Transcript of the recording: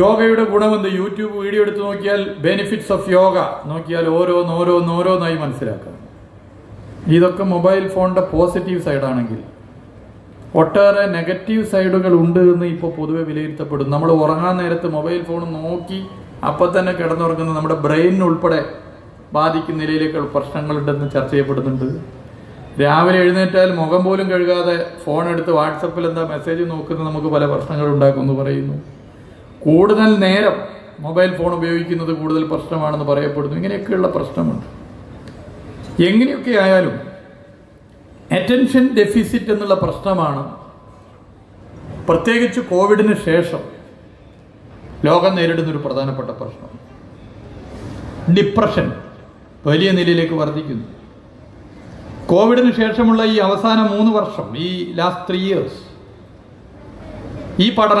യോഗയുടെ ഗുണമെന്ത്? YouTube video എടുത്ത് നോക്കിയാൽ ബെനിഫിറ്റ്സ് ഓഫ് യോഗ നോക്കിയാൽ ഓരോന്നോരോന്നോരോന്നായി മനസ്സിലാക്കാം. ഇതൊക്കെ മൊബൈൽ ഫോണിന്റെ പോസിറ്റീവ് സൈഡാണെങ്കിൽ ഒട്ടേറെ നെഗറ്റീവ് സൈഡുകൾ ഉണ്ട് എന്ന് ഇപ്പോൾ പൊതുവെ വിലയിരുത്തപ്പെടും. നമ്മൾ ഉറങ്ങാൻ നേരത്ത് മൊബൈൽ ഫോൺ നോക്കി അപ്പം തന്നെ കിടന്നുറങ്ങുന്ന നമ്മുടെ ബ്രെയിനുൾപ്പെടെ ബാധിക്കുന്ന നിലയിലേക്കുള്ള പ്രശ്നങ്ങളുണ്ടെന്ന് ചർച്ച ചെയ്യപ്പെടുന്നുണ്ട്. രാവിലെ എഴുന്നേറ്റാൽ മുഖം പോലും കഴുകാതെ ഫോൺ എടുത്ത് വാട്സപ്പിൽ എന്താ മെസ്സേജ് നോക്കുന്നത് നമുക്ക് പല പ്രശ്നങ്ങൾ ഉണ്ടാക്കുമെന്ന് പറയുന്നു. കൂടുതൽ നേരം മൊബൈൽ ഫോൺ ഉപയോഗിക്കുന്നത് കൂടുതൽ പ്രശ്നമാണെന്ന് പറയപ്പെടുന്നു. ഇങ്ങനെയൊക്കെയുള്ള പ്രശ്നമുണ്ട്. എങ്ങനെയൊക്കെ ആയാലും അറ്റൻഷൻ ഡെഫിസിറ്റ് എന്നുള്ള പ്രശ്നമാണ് പ്രത്യേകിച്ച് കോവിഡിന് ശേഷം ലോകം നേരിടുന്നൊരു പ്രധാനപ്പെട്ട പ്രശ്നം. ഡിപ്രഷൻ വലിയ നിലയിലേക്ക് വർദ്ധിക്കുന്നു. കോവിഡിന് ശേഷമുള്ള ഈ അവസാന 3 വർഷം, ഈ ലാസ്റ്റ് 3 years, ഈ പഠനം